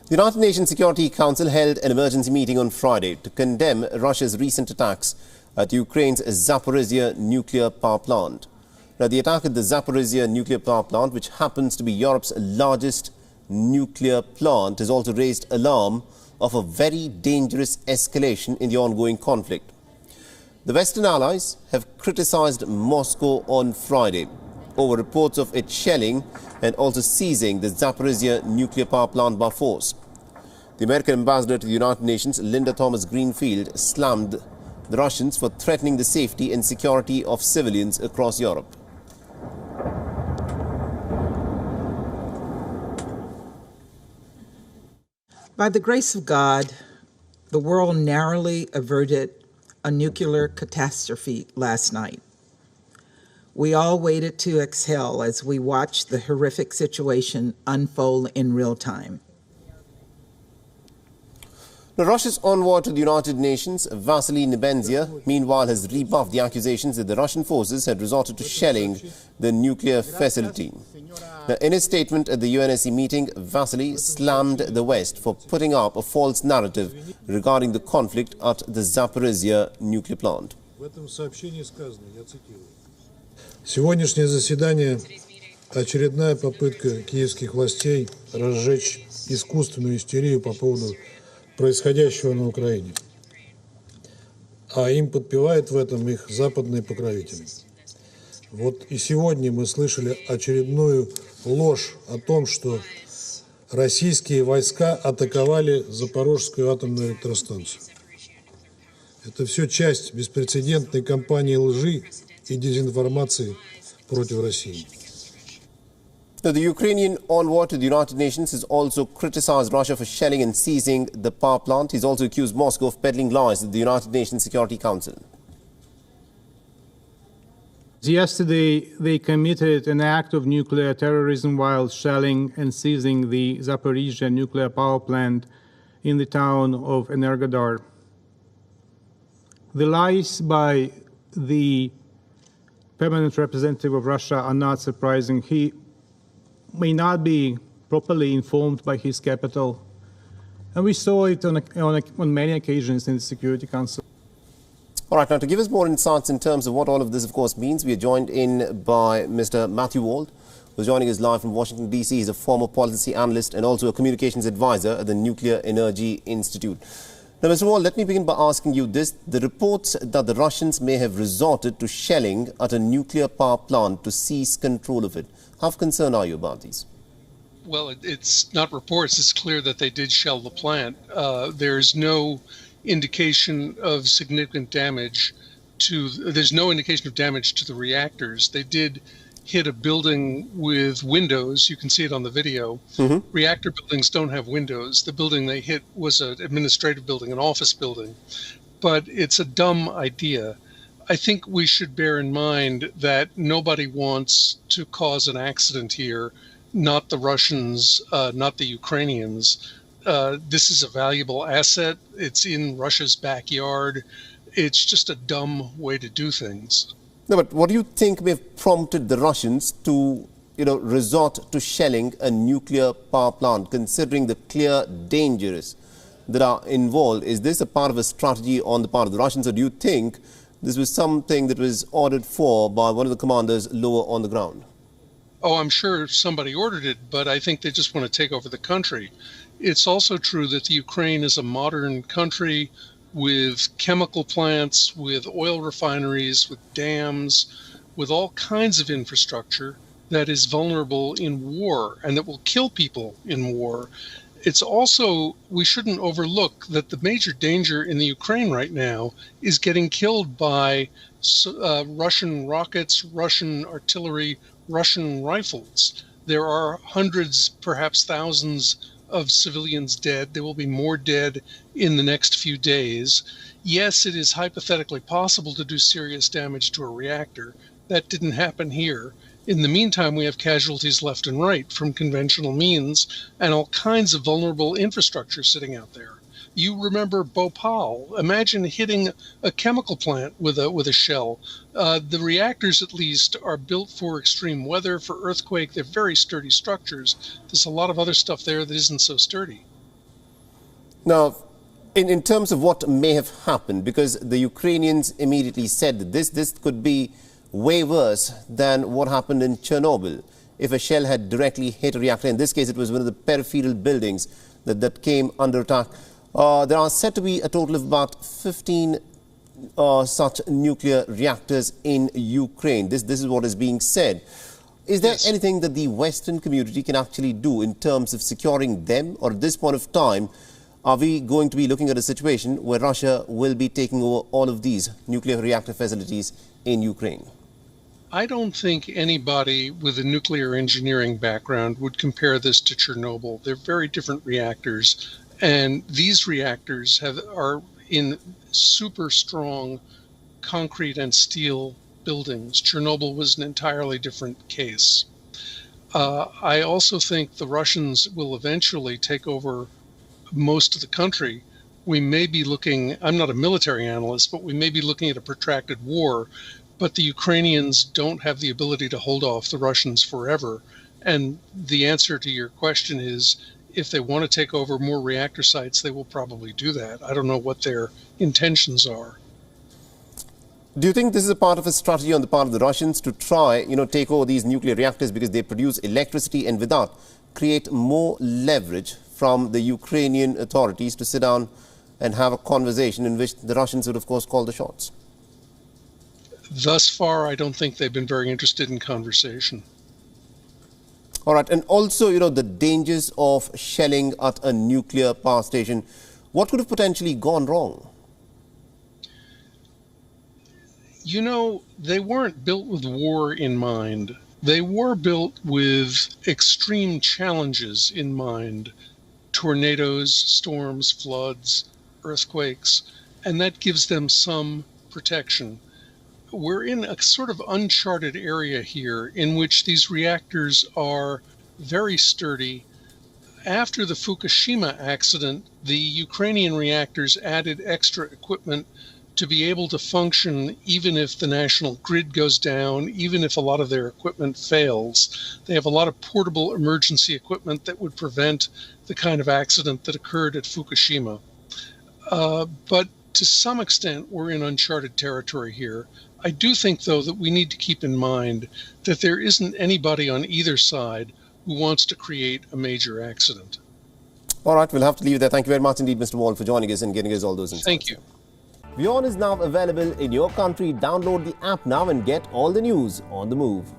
The United Nations Security Council held an emergency meeting on Friday to condemn Russia's recent attacks at Ukraine's Zaporizhzhia nuclear power plant. Now, the attack at the Zaporizhzhia nuclear power plant, which happens to be Europe's largest nuclear plant, has also raised alarm of a very dangerous escalation in the ongoing conflict. The Western allies have criticized Moscow on Friday over reports of it shelling and also seizing the Zaporizhzhia nuclear power plant by force. The American ambassador to the United Nations, Linda Thomas-Greenfield, slammed the Russians for threatening the safety and security of civilians across Europe. By the grace of God, the world narrowly averted a nuclear catastrophe last night. We all waited to exhale as we watched the horrific situation unfold in real time. Now, Russia's envoy to the United Nations, Vasily Nebenzia, meanwhile has rebuffed the accusations that the Russian forces had resorted to shelling the nuclear facility. Now, in his statement at the UNSC meeting, Vasily slammed the West for putting up a false narrative regarding the conflict at the Zaporizhzhia nuclear plant. Сегодняшнее заседание – очередная попытка киевских властей разжечь искусственную истерию по поводу происходящего на Украине. А им подпевают в этом их западные покровители. Вот и сегодня мы слышали очередную ложь о том, что российские войска атаковали Запорожскую атомную электростанцию. Это все часть беспрецедентной кампании лжи и дезинформации против России. Now, the Ukrainian envoy to the United Nations has also criticized Russia for shelling and seizing the power plant. He's also accused Moscow of peddling lies at the United Nations Security Council. Yesterday, they committed an act of nuclear terrorism while shelling and seizing the Zaporizhzhia nuclear power plant in the town of Energodar. The lies by the permanent representative of Russia are not surprising. He may not be properly informed by his capital, and we saw it on many occasions in the Security Council. All right, now to give us more insights in terms of what all of this, of course, means, we are joined in by Mr. Matthew Wald, who's joining us live from Washington, D.C. He's a former policy analyst and also a communications advisor at the Nuclear Energy Institute. Now, Mr. Wald, let me begin by asking you this. The reports that the Russians may have resorted to shelling at a nuclear power plant to seize control of it, how concerned are you about these? Well, it's not reports. It's clear that they did shell the plant. There's no indication of significant damage there's no indication of damage to the reactors. They did hit a building with windows. You can see it on the video. Mm-hmm. Reactor buildings don't have windows. The building they hit was an administrative building, an office building. But it's a dumb idea. I think we should bear in mind that nobody wants to cause an accident here, not the Russians, not the Ukrainians. This is a valuable asset. It's in Russia's backyard. It's just a dumb way to do things. No, but what do you think may have prompted the Russians to, resort to shelling a nuclear power plant, considering the clear dangers that are involved? Is this a part of a strategy on the part of the Russians, or do you think this was something that was ordered for by one of the commanders lower on the ground? Oh, I'm sure somebody ordered it, but I think they just want to take over the country. It's also true that the Ukraine is a modern country with chemical plants, with oil refineries, with dams, with all kinds of infrastructure that is vulnerable in war and that will kill people in war. It's also, we shouldn't overlook that the major danger in the Ukraine right now is getting killed by Russian rockets, Russian artillery, Russian rifles. There are hundreds, perhaps thousands of civilians dead. There will be more dead in the next few days. Yes, it is hypothetically possible to do serious damage to a reactor. That didn't happen here. In the meantime, we have casualties left and right from conventional means and all kinds of vulnerable infrastructure sitting out there. You remember Bhopal. Imagine hitting a chemical plant with a shell. The reactors, at least, are built for extreme weather, for earthquake. They're very sturdy structures. There's a lot of other stuff there that isn't so sturdy. Now, in terms of what may have happened, because the Ukrainians immediately said that this could be way worse than what happened in Chernobyl if a shell had directly hit a reactor. In this case, it was one of the peripheral buildings that came under attack. There are said to be a total of about 15 such nuclear reactors in Ukraine. This is what is being said. Is there anything that the Western community can actually do in terms of securing them? Or at this point of time, are we going to be looking at a situation where Russia will be taking over all of these nuclear reactor facilities in Ukraine? I don't think anybody with a nuclear engineering background would compare this to Chernobyl. They're very different reactors, and these reactors are in super strong concrete and steel buildings. Chernobyl was an entirely different case. I also think the Russians will eventually take over most of the country. We may be looking, I'm not a military analyst, but we may be looking at a protracted war, but the Ukrainians don't have the ability to hold off the Russians forever. And the answer to your question is, if they want to take over more reactor sites, they will probably do that. I don't know what their intentions are. Do you think this is a part of a strategy on the part of the Russians to try, take over these nuclear reactors because they produce electricity and with that create more leverage from the Ukrainian authorities to sit down and have a conversation in which the Russians would, of course, call the shots? Thus far, I don't think they've been very interested in conversation. All right. And also, the dangers of shelling at a nuclear power station. What could have potentially gone wrong? They weren't built with war in mind. They were built with extreme challenges in mind. Tornadoes, storms, floods, earthquakes, and that gives them some protection. We're in a sort of uncharted area here in which these reactors are very sturdy. After the Fukushima accident, the Ukrainian reactors added extra equipment to be able to function even if the national grid goes down, even if a lot of their equipment fails. They have a lot of portable emergency equipment that would prevent the kind of accident that occurred at Fukushima. But to some extent, we're in uncharted territory here. I do think, though, that we need to keep in mind that there isn't anybody on either side who wants to create a major accident. All right, we'll have to leave it there. Thank you very much indeed, Mr. Wall, for joining us and getting us all those insights. Thank you. WION is now available in your country. Download the app now and get all the news on the move.